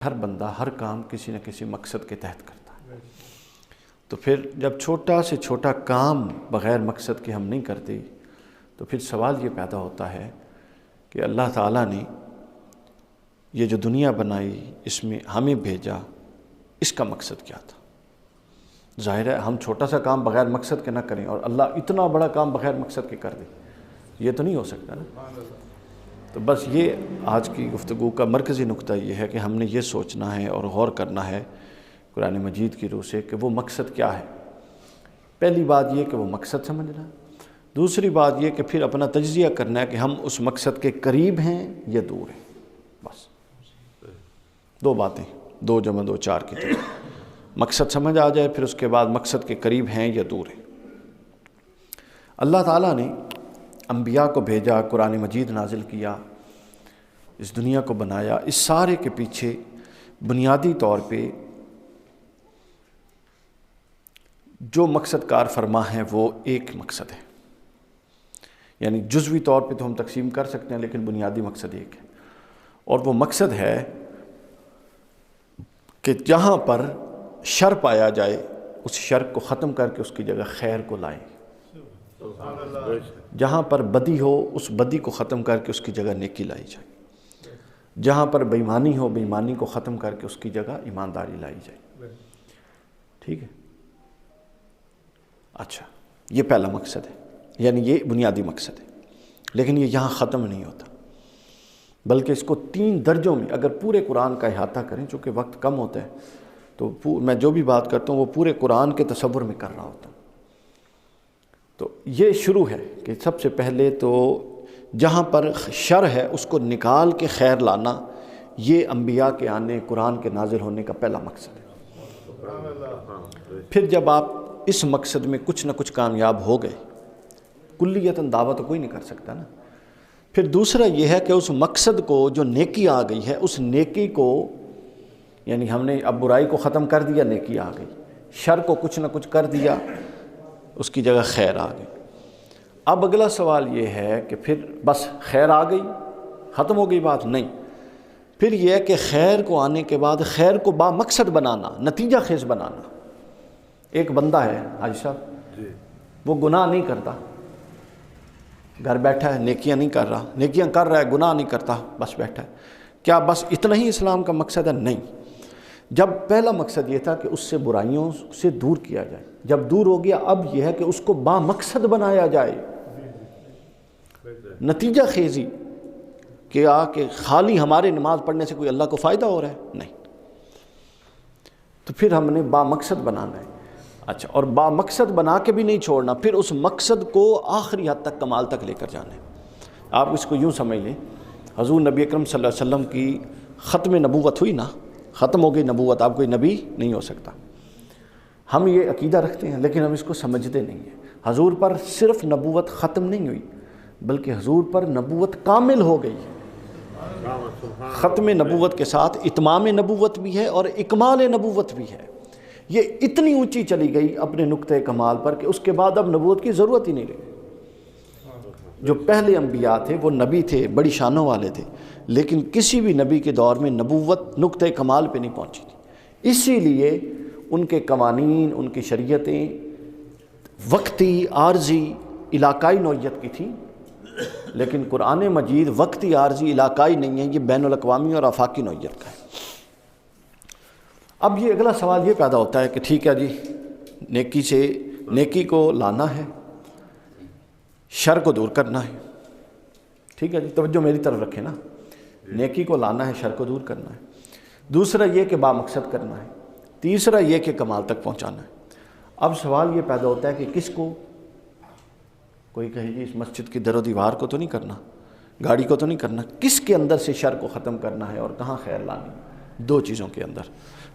ہر بندہ ہر کام کسی نہ کسی مقصد کے تحت کرتا ہے، تو پھر جب چھوٹا سے چھوٹا کام بغیر مقصد کے ہم نہیں کرتے تو پھر سوال یہ پیدا ہوتا ہے کہ اللہ تعالیٰ نے یہ جو دنیا بنائی، اس میں ہمیں بھیجا، اس کا مقصد کیا تھا؟ ظاہر ہے ہم چھوٹا سا کام بغیر مقصد کے نہ کریں اور اللہ اتنا بڑا کام بغیر مقصد کے کر دے، یہ تو نہیں ہو سکتا نا۔ تو بس یہ آج کی گفتگو کا مرکزی نقطہ یہ ہے کہ ہم نے یہ سوچنا ہے اور غور کرنا ہے قرآن مجید کی روح سے کہ وہ مقصد کیا ہے۔ پہلی بات یہ کہ وہ مقصد سمجھنا ہے، دوسری بات یہ کہ پھر اپنا تجزیہ کرنا ہے کہ ہم اس مقصد کے قریب ہیں یا دور ہیں۔ بس دو باتیں، 2 + 2 = 4 کی طرح مقصد سمجھ آ جائے، پھر اس کے بعد مقصد کے قریب ہیں یا دور ہیں۔ اللہ تعالیٰ نے انبیاء کو بھیجا، قرآن مجید نازل کیا، اس دنیا کو بنایا، اس سارے کے پیچھے بنیادی طور پہ جو مقصد کار فرما ہے وہ ایک مقصد ہے، یعنی جزوی طور پہ تو ہم تقسیم کر سکتے ہیں لیکن بنیادی مقصد ایک ہے، اور وہ مقصد ہے کہ جہاں پر شر پایا جائے اس شر کو ختم کر کے اس کی جگہ خیر کو لائیں، جہاں پر بدی ہو اس بدی کو ختم کر کے اس کی جگہ نیکی لائی جائے، جہاں پر بے ایمانی ہو بے ایمانی کو ختم کر کے اس کی جگہ ایمانداری لائی جائے۔ ٹھیک ہے، اچھا، یہ پہلا مقصد ہے، یعنی یہ بنیادی مقصد ہے، لیکن یہ یہاں ختم نہیں ہوتا بلکہ اس کو 3 درجوں میں اگر پورے قرآن کا احاطہ کریں، چونکہ وقت کم ہوتا ہے تو میں جو بھی بات کرتا ہوں وہ پورے قرآن کے تصور میں کر رہا ہوتا ہوں۔ تو یہ شروع ہے کہ سب سے پہلے تو جہاں پر شر ہے اس کو نکال کے خیر لانا، یہ انبیاء کے آنے، قرآن کے نازل ہونے کا پہلا مقصد ہے۔ پھر جب آپ اس مقصد میں کچھ نہ کچھ کامیاب ہو گئے، کلیتاً دعویٰ تو کوئی نہیں کر سکتا نا، پھر دوسرا یہ ہے کہ اس مقصد کو جو نیکی آ گئی ہے اس نیکی کو، یعنی ہم نے اب برائی کو ختم کر دیا، نیکی آ گئی، شر کو کچھ نہ کچھ کر دیا، اس کی جگہ خیر آ گئی۔ اب اگلا سوال یہ ہے کہ پھر بس خیر آ گئی، ختم ہو گئی بات؟ نہیں، پھر یہ ہے کہ خیر کو آنے کے بعد خیر کو با مقصد بنانا، نتیجہ خیز بنانا۔ ایک بندہ ہے حاجی صاحب، وہ گناہ نہیں کرتا، گھر بیٹھا ہے، نیکیاں نہیں کر رہا، نیکیاں کر رہا ہے، گناہ نہیں کرتا، بس بیٹھا ہے، کیا بس اتنا ہی اسلام کا مقصد ہے؟ نہیں، جب پہلا مقصد یہ تھا کہ اس سے برائیوں سے دور کیا جائے، جب دور ہو گیا اب یہ ہے کہ اس کو با مقصد بنایا جائے، نتیجہ خیزی کہ خالی ہمارے نماز پڑھنے سے کوئی اللہ کو فائدہ ہو رہا ہے؟ نہیں، تو پھر ہم نے با مقصد بنانا ہے۔ اچھا، اور با مقصد بنا کے بھی نہیں چھوڑنا، پھر اس مقصد کو آخری حد تک کمال تک لے کر جانا ہے۔ آپ اس کو یوں سمجھ لیں، حضور نبی اکرم صلی اللہ علیہ وسلم کی ختم نبوت ہوئی نا، ختم ہو گئی نبوت، آپ کوئی نبی نہیں ہو سکتا، ہم یہ عقیدہ رکھتے ہیں لیکن ہم اس کو سمجھتے نہیں ہیں۔ حضور پر صرف نبوت ختم نہیں ہوئی بلکہ حضور پر نبوت کامل ہو گئی ہے، ختم نبوت کے ساتھ اتمام نبوت بھی ہے اور اکمال نبوت بھی ہے۔ یہ اتنی اونچی چلی گئی اپنے نقطۂ کمال پر کہ اس کے بعد اب نبوت کی ضرورت ہی نہیں رہی۔ جو پہلے انبیاء تھے وہ نبی تھے، بڑی شانوں والے تھے، لیکن کسی بھی نبی کے دور میں نبوت نقطۂ کمال پہ نہیں پہنچی تھی، اسی لیے ان کے قوانین، ان کی شریعتیں وقتی، عارضی، علاقائی نوعیت کی تھیں، لیکن قرآن مجید وقتی، عارضی، علاقائی نہیں ہے، یہ بین الاقوامی اور آفاقی نوعیت کا ہے۔ اب یہ اگلا سوال یہ پیدا ہوتا ہے کہ ٹھیک ہے جی، نیکی کو لانا ہے، شر کو دور کرنا ہے، ٹھیک ہے جی، توجہ میری طرف رکھیں نا، نیکی کو لانا ہے، شر کو دور کرنا ہے، دوسرا یہ کہ با مقصد کرنا ہے، تیسرا یہ کہ کمال تک پہنچانا ہے۔ اب سوال یہ پیدا ہوتا ہے کہ کس کو، کوئی کہے جی اس مسجد کی در و دیوار کو تو نہیں کرنا، گاڑی کو تو نہیں کرنا، کس کے اندر سے شر کو ختم کرنا ہے اور کہاں خیر لانی؟ 2 چیزوں کے اندر۔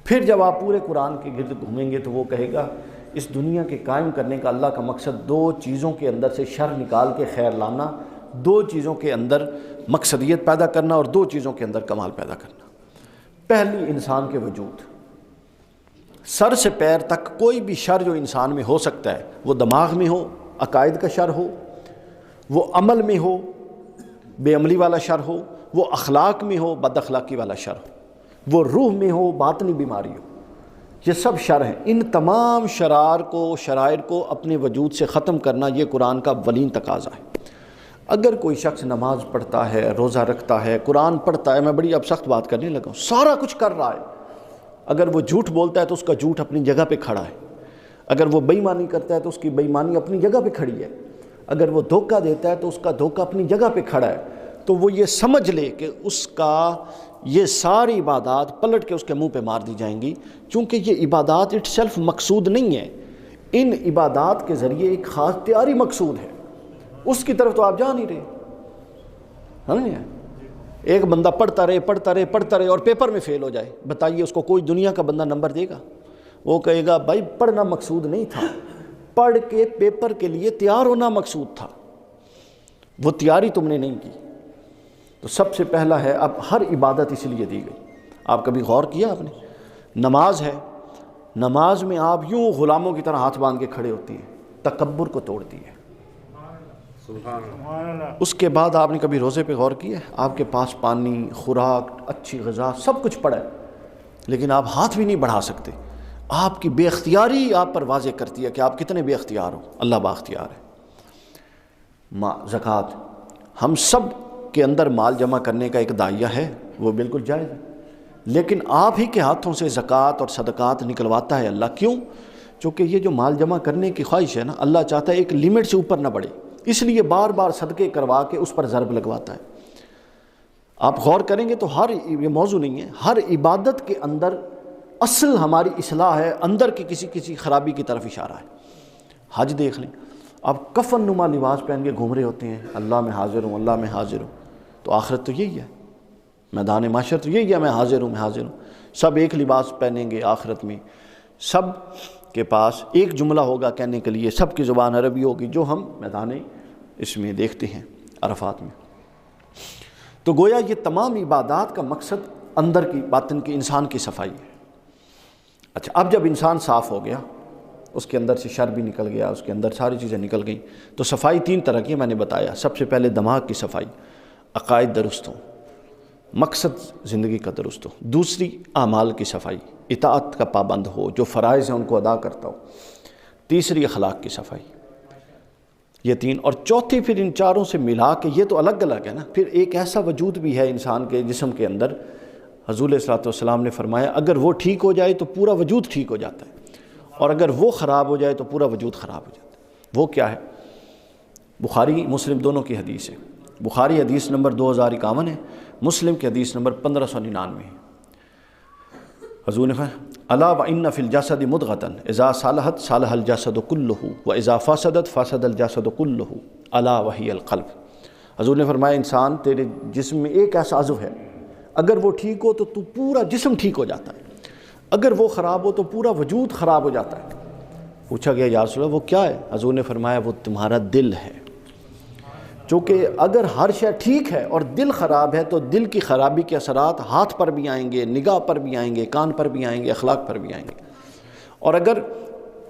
پھر جب آپ پورے قرآن کے گرد گھومیں گے تو وہ کہے گا اس دنیا کے قائم کرنے کا اللہ کا مقصد 2 چیزوں کے اندر سے شر نکال کے خیر لانا، 2 چیزوں کے اندر مقصدیت پیدا کرنا اور 2 چیزوں کے اندر کمال پیدا کرنا۔ پہلی، انسان کے وجود، سر سے پیر تک کوئی بھی شر جو انسان میں ہو سکتا ہے، وہ دماغ میں ہو عقائد کا شر ہو، وہ عمل میں ہو بے عملی والا شر ہو، وہ اخلاق میں ہو بد اخلاقی والا شر ہو، وہ روح میں ہو، باطنی بیماری ہو، یہ سب شر ہیں۔ ان تمام شرائر کو اپنے وجود سے ختم کرنا یہ قرآن کا اولین تقاضا ہے۔ اگر کوئی شخص نماز پڑھتا ہے، روزہ رکھتا ہے، قرآن پڑھتا ہے، میں بڑی اب سخت بات کرنے لگا ہوں، سارا کچھ کر رہا ہے، اگر وہ جھوٹ بولتا ہے تو اس کا جھوٹ اپنی جگہ پہ کھڑا ہے، اگر وہ بے ایمانی کرتا ہے تو اس کی بے ایمانی اپنی جگہ پہ کھڑی ہے، اگر وہ دھوکہ دیتا ہے تو اس کا دھوکہ اپنی جگہ پہ کھڑا ہے، تو وہ یہ سمجھ لے کہ اس کا یہ ساری عبادات پلٹ کے اس کے منہ پہ مار دی جائیں گی، چونکہ یہ عبادات اٹ سیلف مقصود نہیں ہے، ان عبادات کے ذریعے ایک خاص تیاری مقصود ہے، اس کی طرف تو آپ جا نہیں رہے، ہے نا؟ ایک بندہ پڑھتا رہے اور پیپر میں فیل ہو جائے، بتائیے اس کو کوئی دنیا کا بندہ نمبر دے گا؟ وہ کہے گا بھائی پڑھنا مقصود نہیں تھا، پڑھ کے پیپر کے لیے تیار ہونا مقصود تھا، وہ تیاری تم نے نہیں کی۔ تو سب سے پہلا ہے، اب ہر عبادت اس لیے دی گئی، آپ کبھی غور کیا آپ نے؟ نماز ہے، نماز میں آپ یوں غلاموں کی طرح ہاتھ باندھ کے کھڑے ہوتی ہیں، تکبر کو توڑتی ہے۔ اس کے بعد آپ نے کبھی روزے پہ غور کیا ہے؟ آپ کے پاس پانی، خوراک، اچھی غذا سب کچھ پڑا ہے، لیکن آپ ہاتھ بھی نہیں بڑھا سکتے، آپ کی بے اختیاری آپ پر واضح کرتی ہے کہ آپ کتنے بے اختیار ہو، اللہ با اختیار ہے۔ زکوٰۃ، ہم سب کے اندر مال جمع کرنے کا ایک داعیہ ہے، وہ بالکل جائز ہے، لیکن آپ ہی کے ہاتھوں سے زکوٰۃ اور صدقات نکلواتا ہے اللہ۔ کیوں؟ چونکہ یہ جو مال جمع کرنے کی خواہش ہے نا، اللہ چاہتا ہے ایک لمٹ سے اوپر نہ بڑھے، اس لیے بار بار صدقے کروا کے اس پر ضرب لگواتا ہے۔ آپ غور کریں گے تو یہ موضوع نہیں ہے، ہر عبادت کے اندر اصل ہماری اصلاح ہے، اندر کی کسی خرابی کی طرف اشارہ ہے۔ حج دیکھ لیں، آپ کفن نما لباس پہن کے گھوم رہے ہوتے ہیں، اللہ میں حاضر ہوں، اللہ میں حاضر ہوں، تو آخرت تو یہی ہے، میدان محشر تو یہی ہے، میں حاضر ہوں، میں حاضر ہوں۔ سب ایک لباس پہنیں گے آخرت میں، سب کے پاس ایک جملہ ہوگا کہنے کے لیے، سب کی زبان عربی ہوگی، جو ہم میدان اس میں دیکھتے ہیں عرفات میں۔ تو گویا یہ تمام عبادات کا مقصد اندر کی، باطن کی، انسان کی صفائی ہے۔ اچھا، اب جب انسان صاف ہو گیا، اس کے اندر سے شر بھی نکل گیا، اس کے اندر ساری چیزیں نکل گئیں، تو صفائی تین طرح کی میں نے بتایا۔ سب سے پہلے دماغ کی صفائی، عقائد درست ہوں، مقصد زندگی کا درست ہو۔ دوسری اعمال کی صفائی، اطاعت کا پابند ہو، جو فرائض ہیں ان کو ادا کرتا ہو۔ تیسری اخلاق کی صفائی، یہ تین، اور چوتھی پھر ان چاروں سے ملا کے، یہ تو الگ الگ ہے نا، پھر ایک ایسا وجود بھی ہے انسان کے جسم کے اندر، حضور صلی اللہ علیہ وسلم نے فرمایا اگر وہ ٹھیک ہو جائے تو پورا وجود ٹھیک ہو جاتا ہے، اور اگر وہ خراب ہو جائے تو پورا وجود خراب ہو جاتا ہے۔ وہ کیا ہے؟ بخاری مسلم دونوں کی حدیث ہے۔ بخاری حدیث نمبر 2051 ہے، مسلم کی حدیث نمبر 1599 ہے۔ حضور نے فرمایا الا وان فی الجسد مضغۃ اذا صلحت صلح الجسد كلہ واذا فسدت فسد الجسد كلہ الا وہی القلب۔ حضور نے فرمایا انسان، تیرے جسم میں ایک ایسا عضو ہے، اگر وہ ٹھیک ہو تو پورا جسم ٹھیک ہو جاتا ہے، اگر وہ خراب ہو تو پورا وجود خراب ہو جاتا ہے۔ پوچھا گیا یا رسول اللہ وہ کیا ہے؟ حضور نے فرمایا وہ تمہارا دل ہے، چونکہ اگر ہر شے ٹھیک ہے اور دل خراب ہے تو دل کی خرابی کے اثرات ہاتھ پر بھی آئیں گے، نگاہ پر بھی آئیں گے، کان پر بھی آئیں گے، اخلاق پر بھی آئیں گے۔ اور اگر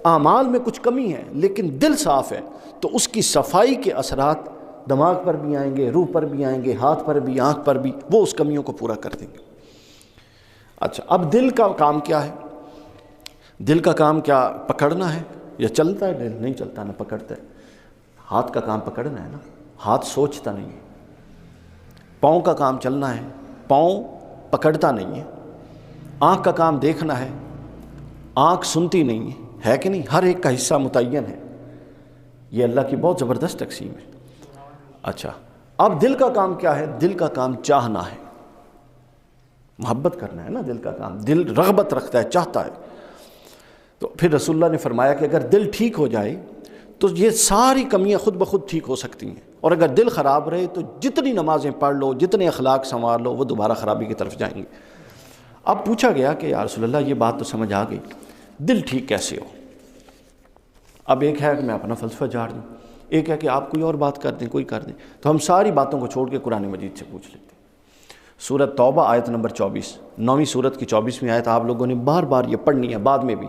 اعمال میں کچھ کمی ہے لیکن دل صاف ہے تو اس کی صفائی کے اثرات دماغ پر بھی آئیں گے، روح پر بھی آئیں گے، ہاتھ پر بھی، آنکھ پر بھی، وہ اس کمیوں کو پورا کر دیں گے۔ اچھا، اب دل کا کام کیا ہے؟ دل کا کام کیا پکڑنا ہے یا چلتا ہے؟ دل نہیں چلتا نہ پکڑتا ہے۔ ہاتھ کا کام پکڑنا ہے نا، ہاتھ سوچتا نہیں ہے۔ پاؤں کا کام چلنا ہے، پاؤں پکڑتا نہیں ہے۔ آنکھ کا کام دیکھنا ہے، آنکھ سنتی نہیں ہے کہ نہیں؟ ہر ایک کا حصہ متعین ہے، یہ اللہ کی بہت زبردست تقسیم ہے۔ اچھا، اب دل کا کام کیا ہے؟ دل کا کام چاہنا ہے، محبت کرنا ہے نا دل کا کام، دل رغبت رکھتا ہے، چاہتا ہے۔ تو پھر رسول اللہ نے فرمایا کہ اگر دل ٹھیک ہو جائے تو یہ ساری کمیاں خود بخود ٹھیک ہو سکتی ہیں، اور اگر دل خراب رہے تو جتنی نمازیں پڑھ لو، جتنے اخلاق سنوار لو، وہ دوبارہ خرابی کی طرف جائیں گے۔ اب پوچھا گیا کہ یا رسول اللہ یہ بات تو سمجھ آ گئی، دل ٹھیک کیسے ہو؟ اب ایک ہے کہ میں اپنا فلسفہ جھاڑ دوں، ایک ہے کہ آپ کوئی اور بات کر دیں، کوئی کر دیں، تو ہم ساری باتوں کو چھوڑ کے قرآن مجید سے پوچھ لیتے ہیں۔ سورۃ توبہ آیت نمبر 24، 9ویں سورت کی 24ویں آیت آپ لوگوں نے بار بار یہ پڑھنی ہے، بعد میں بھی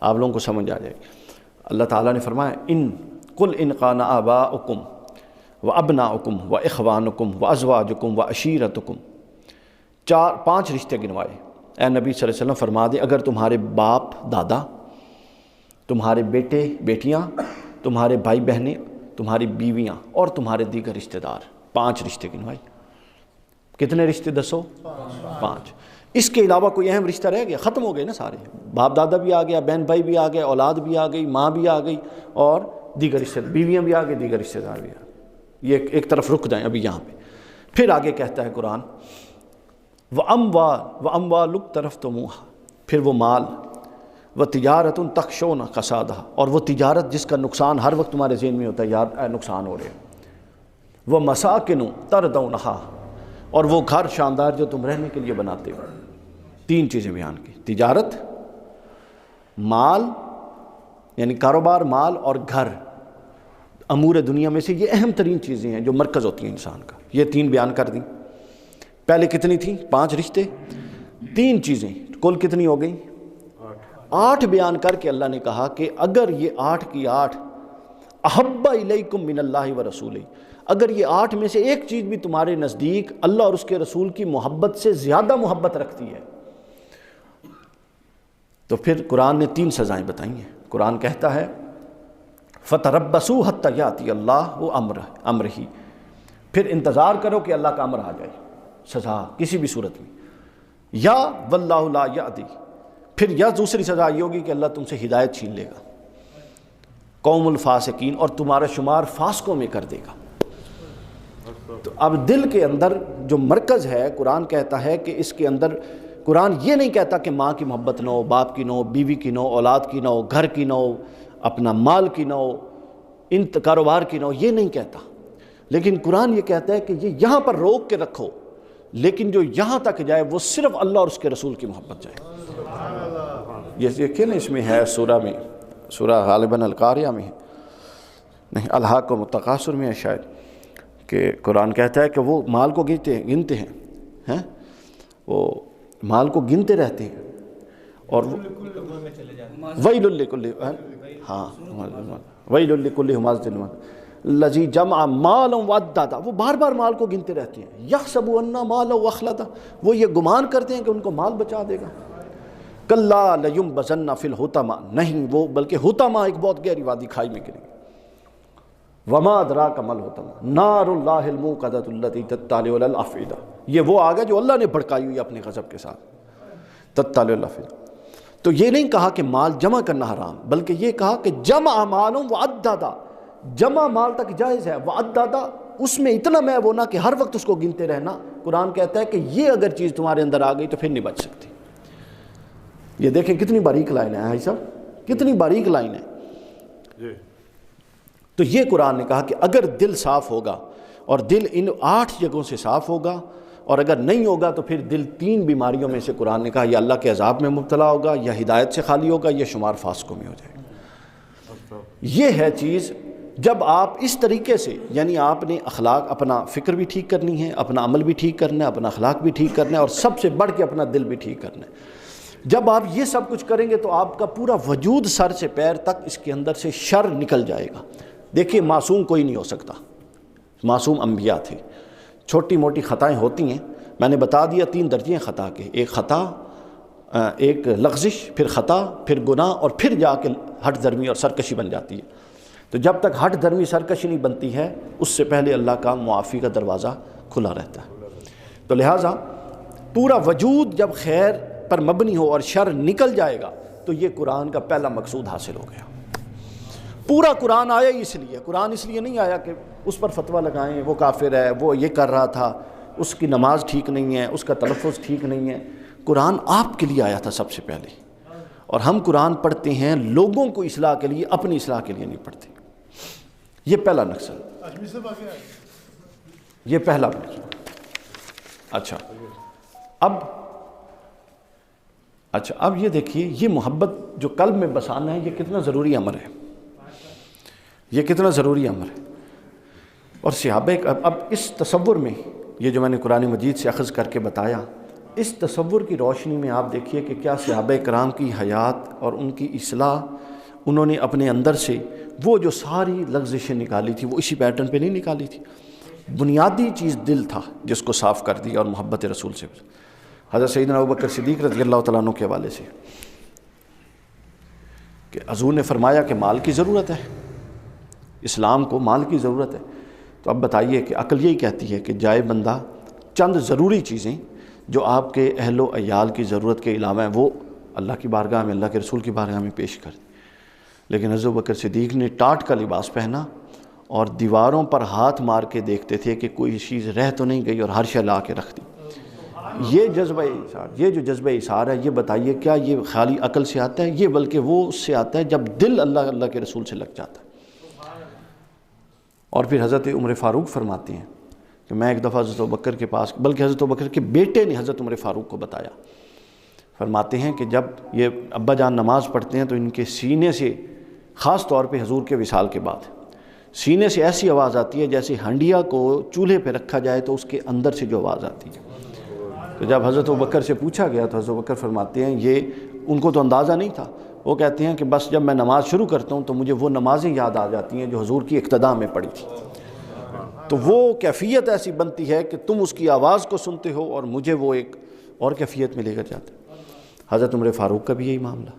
آپ لوگوں کو سمجھ آ جائے گی۔ اللہ تعالیٰ نے فرمایا قل ان کان آباؤکم وابناؤکم واخوانکم وازواجکم وعشیرتکم، 5 رشتے گنوائے، اے نبی صلی اللہ علیہ وسلم فرما دیں اگر تمہارے باپ دادا، تمہارے بیٹے بیٹیاں، تمہارے بھائی بہنیں، تمہاری بیویاں اور تمہارے دیگر رشتہ دار، 5 رشتے گنوائے. کتنے رشتے دسو؟ 5. اس کے علاوہ کوئی اہم رشتہ رہ گیا؟ ختم ہو گئے نا سارے. باپ دادا بھی آ گیا، بہن بھائی بھی آ گئے، اولاد بھی آ گئی، ماں بھی آ گئی، اور دیگر رشتہ دار، بیویاں بھی آ گئی، دیگر رشتہ دار بھی آ گئے. یہ ایک طرف رک جائیں ابھی یہاں پہ. پھر آگے کہتا ہے قرآن وَأَمْوَالُ اقْتَرَفْتُمُوهَا، پھر وہ مال، وَتِجَارَةٌ تَخْشَوْنَ کَسَادَهَا، اور وہ تجارت جس کا نقصان ہر وقت تمہارے ذہن میں ہوتا ہے، یار اے نقصان ہو رہے ہیں، وَمَسَاكِنُ تَرْضَوْنَهَا، اور وہ گھر شاندار جو تم رہنے کے لیے بناتے ہو. 3 چیزیں بیان کی، تجارت، مال یعنی کاروبار، مال اور گھر. امور دنیا میں سے یہ اہم ترین چیزیں ہیں جو مرکز ہوتی ہیں انسان کا. یہ 3 بیان کر دیں. پہلے کتنی تھیں؟ 5 رشتے، 3 چیزیں، کل کتنی ہو گئیں؟ 8 بیان کر کے اللہ نے کہا کہ اگر یہ 8 کی 8 احب الیکم من اللہ و رسولہ، اگر یہ 8 میں سے ایک چیز بھی تمہارے نزدیک اللہ اور اس کے رسول کی محبت سے زیادہ محبت رکھتی ہے، تو پھر قرآن نے 3 سزائیں بتائی ہیں. قرآن کہتا ہے فَتَرَبَّصُوا حَتَّى يَأْتِيَ اللَّهُ أَمْرَهُ، پھر انتظار کرو کہ اللہ کا امر آ جائے. سزا کسی بھی صورت میں. یا واللہ لا یہدی، پھر یا دوسری سزا یہ ہوگی کہ اللہ تم سے ہدایت چھین لے گا، قوم الفاسقین، اور تمہارا شمار فاسقوں میں کر دے گا. تو اب دل کے اندر جو مرکز ہے، قرآن کہتا ہے کہ اس کے اندر، قرآن یہ نہیں کہتا کہ ماں کی محبت نہ ہو، باپ کی نہ ہو، بیوی کی نہ ہو، اولاد کی نہ ہو، گھر کی نہ ہو، اپنا مال کی نہ ہو، ان کاروبار کی نہ ہو، یہ نہیں کہتا. لیکن قرآن یہ کہتا ہے کہ یہ یہاں پر روک کے رکھو، لیکن جو یہاں تک جائے وہ صرف اللہ اور اس کے رسول کی محبت جائے. یہ دیکھیں نا، اس میں ہے سورہ میں، سورہ غالباً القاریہ میں ہے، نہیں الحاقم التکاثر میں ہے شاید، کہ قرآن کہتا ہے کہ وہ مال کو گنتے ہیں، وہ مال کو گنتے رہتے ہیں، اور ویل لکل، ہاں ویل لکل ہمزہ الذی جمع مالا وعددا، وہ بار بار مال کو گنتے رہتے ہیں. یحسب ان مالہ اخلدا، وہ یہ گمان کرتے ہیں کہ ان کو مال بچا دے گا. کلا لینبذن فی الحطمہ، نہیں، وہ بلکہ حطمہ ایک بہت گہری وادی، کھائی میں گریں گے. وما ادراک ما الحطمہ نار اللہ الموقدۃ التی تطلع علی الافئدہ، یہ وہ آگ ہے جو اللہ نے بھڑکائی ہوئی اپنے غضب کے ساتھ، تطلع علی الافئدہ. تو یہ نہیں کہا کہ مال جمع کرنا حرام، بلکہ یہ کہا کہ جمع مال وعددا، جمع مال تک جائز ہے، وعددا اس میں اتنا محو ہونا کہ ہر وقت اس کو گنتے رہنا. قرآن کہتا ہے کہ یہ اگر چیز تمہارے اندر آ گئی تو پھر نہیں بچ سکتی. یہ دیکھیں کتنی باریک لائن ہے بھائی صاحب، کتنی باریک لائن ہے. تو یہ قرآن نے کہا کہ اگر دل صاف ہوگا، اور دل ان 8 جگہوں سے صاف ہوگا، اور اگر نہیں ہوگا تو پھر دل 3 بیماریوں میں سے قرآن نے کہا یا اللہ کے عذاب میں مبتلا ہوگا، یا ہدایت سے خالی ہوگا، یا شمار فاسقوں میں ہو جائے گا. یہ ہے چیز. جب آپ اس طریقے سے، یعنی آپ نے اخلاق، اپنا فکر بھی ٹھیک کرنی ہے، اپنا عمل بھی ٹھیک کرنا ہے، اپنا اخلاق بھی ٹھیک کرنا ہے، اور سب سے بڑھ کے اپنا دل بھی ٹھیک کرنا ہے. جب آپ یہ سب کچھ کریں گے تو آپ کا پورا وجود سر سے پیر تک اس کے اندر سے شر نکل جائے گا. دیکھیے معصوم کوئی نہیں ہو سکتا، معصوم انبیاء تھے. چھوٹی موٹی خطائیں ہوتی ہیں، میں نے بتا دیا 3 درجے ہیں خطا کے، ایک خطا، ایک لغزش، پھر خطا، پھر گناہ، اور پھر جا کے ہٹ درمی اور سرکشی بن جاتی ہے. تو جب تک ہٹ درمی سرکشی نہیں بنتی ہے، اس سے پہلے اللہ کا معافی کا دروازہ کھلا رہتا ہے. تو لہٰذا پورا وجود جب خیر پر مبنی ہو اور شر نکل جائے گا تو یہ قرآن کا پہلا مقصود حاصل ہو گیا. پورا قرآن آیا ہی اس لیے، قرآن اس لیے نہیں آیا کہ اس پر فتویٰ لگائیں وہ کافر ہے، وہ یہ کر رہا تھا، اس کی نماز ٹھیک نہیں ہے، اس کا تلفظ ٹھیک نہیں ہے. قرآن آپ کے لیے آیا تھا سب سے پہلے. اور ہم قرآن پڑھتے ہیں لوگوں کو اصلاح کے لیے، اپنی اصلاح کے لیے نہیں پڑھتے. یہ پہلا نقصان، یہ پہلا نقصان. اچھا اب یہ دیکھیے، یہ محبت جو قلب میں بسانا ہے، یہ کتنا ضروری امر ہے، یہ کتنا ضروری امر ہے. اور صحابہ، اب اس تصور میں، یہ جو میں نے قرآن مجید سے اخذ کر کے بتایا، اس تصور کی روشنی میں آپ دیکھیے کہ کیا صحابہ کرام کی حیات اور ان کی اصلاح، انہوں نے اپنے اندر سے وہ جو ساری لغزشیں نکالی تھی وہ اسی پیٹرن پہ نہیں نکالی تھی. بنیادی چیز دل تھا جس کو صاف کر دیا اور محبت رسول سے. حضرت سیدنا ابوبکر صدیق رضی اللہ تعالیٰ عنہ کے حوالے سے کہ حضور نے فرمایا کہ مال کی ضرورت ہے، اسلام کو مال کی ضرورت ہے، تو اب بتائیے کہ عقل یہی کہتی ہے کہ جائے بندہ چند ضروری چیزیں جو آپ کے اہل و عیال کی ضرورت کے علاوہ ہیں وہ اللہ کی بارگاہ میں، اللہ کے رسول کی بارگاہ میں پیش کر دیں، لیکن حضرت ابوبکر صدیق نے ٹاٹ کا لباس پہنا اور دیواروں پر ہاتھ مار کے دیکھتے تھے کہ کوئی چیز رہ تو نہیں گئی اور ہر شے لا کے رکھ دی۔ یہ جذبہ ایثار، یہ جو جذبہ ایثار ہے، یہ بتائیے کیا یہ خالی عقل سے آتا ہے؟ یہ بلکہ وہ اس سے آتا ہے جب دل اللہ کے رسول سے لگ جاتا ہے۔ اور پھر حضرت عمر فاروق فرماتے ہیں کہ میں ایک دفعہ حضرت ابوبکر کے پاس، بلکہ حضرت ابوبکر کے بیٹے نے حضرت عمر فاروق کو بتایا، فرماتے ہیں کہ جب یہ ابا جان نماز پڑھتے ہیں تو ان کے سینے سے، خاص طور پہ حضور کے وصال کے بعد، سینے سے ایسی آواز آتی ہے جیسے ہنڈیا کو چولہے پہ رکھا جائے تو اس کے اندر سے جو آواز آتی ہے۔ تو جب حضرت ابوبکر سے پوچھا گیا تو حضرت ابوبکر فرماتے ہیں یہ ان کو تو اندازہ نہیں تھا، وہ کہتے ہیں کہ بس جب میں نماز شروع کرتا ہوں تو مجھے وہ نمازیں یاد آ جاتی ہیں جو حضور کی اقتداء میں پڑھی تھی، تو وہ کیفیت ایسی بنتی ہے کہ تم اس کی آواز کو سنتے ہو اور مجھے وہ ایک اور کیفیت میں لے کر جاتے۔ حضرت عمر فاروق کا بھی یہی معاملہ،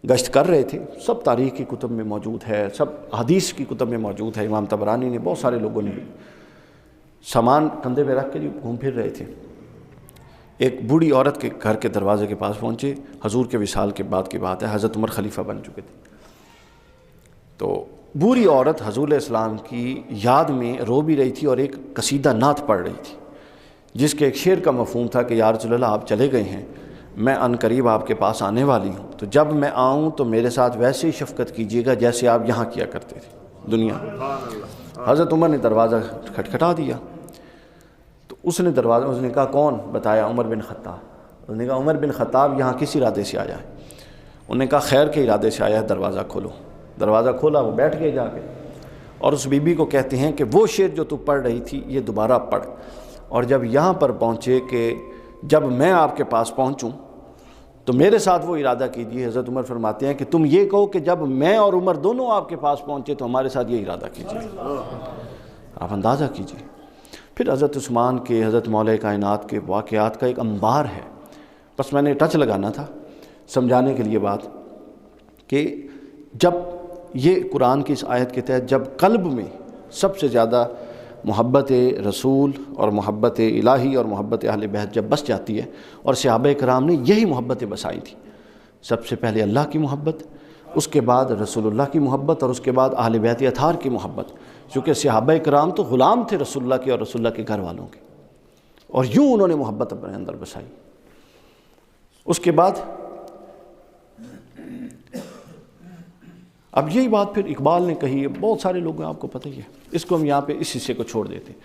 گشت کر رہے تھے، سب تاریخ کی کتب میں موجود ہے، سب حدیث کی کتب میں موجود ہے، امام طبرانی نے، بہت سارے لوگوں نے بھی، سامان کندھے پہ رکھ کے گھوم پھر رہے تھے، ایک بوڑھی عورت کے گھر کے دروازے کے پاس پہنچے، حضور کے وصال کے بعد کی بات ہے، حضرت عمر خلیفہ بن چکے تھے، تو بوڑھی عورت حضور علیہ السلام کی یاد میں رو بھی رہی تھی اور ایک قصیدہ نعت پڑھ رہی تھی، جس کے ایک شعر کا مفہوم تھا کہ یا رسول اللہ آپ چلے گئے ہیں، میں عن قریب آپ کے پاس آنے والی ہوں، تو جب میں آؤں تو میرے ساتھ ویسے ہی شفقت کیجیے گا جیسے آپ یہاں کیا کرتے تھے دنیا میں۔ حضرت عمر نے دروازہ کھٹکھٹا دیا، تو اس نے کہا کون؟ بتایا عمر بن خطاب۔ اس نے کہا عمر بن خطاب یہاں کس ارادے سے آیا ہے؟ انہوں نے کہا خیر کے ارادے سے آیا ہے، دروازہ کھولو۔ دروازہ کھولا، وہ بیٹھ گئے جا کے، اور اس بی بی کو کہتے ہیں کہ وہ شعر جو تو پڑھ رہی تھی یہ دوبارہ پڑھ، اور جب یہاں پر پہنچے کہ جب میں آپ کے پاس پہنچوں تو میرے ساتھ وہ ارادہ کیجیے۔ حضرت عمر فرماتے ہیں کہ تم یہ کہو کہ جب میں اور عمر دونوں آپ کے پاس پہنچے تو ہمارے ساتھ یہ ارادہ کیجیے، آپ اندازہ کیجیے۔ پھر حضرت عثمان کے، حضرت مولا کائنات کے واقعات کا ایک انبار ہے، بس میں نے ٹچ لگانا تھا سمجھانے کے لیے بات، کہ جب یہ قرآن کی اس آیت کے تحت جب قلب میں سب سے زیادہ محبت رسول اور محبت الہی اور محبت اہل بیت جب بس جاتی ہے، اور صحابہ کرام نے یہی محبتیں بسائی تھیں، سب سے پہلے اللہ کی محبت، اس کے بعد رسول اللہ کی محبت، اور اس کے بعد اہل بیت اطہار کی محبت، چونکہ صحابہ کرام تو غلام تھے رسول اللہ کے اور رسول اللہ کے گھر والوں کے، اور یوں انہوں نے محبت اپنے اندر بسائی۔ اس کے بعد اب یہی بات پھر اقبال نے کہی ہے، بہت سارے لوگ ہیں آپ کو پتہ ہی ہے، اس کو ہم یہاں پہ اس حصے کو چھوڑ دیتے ہیں۔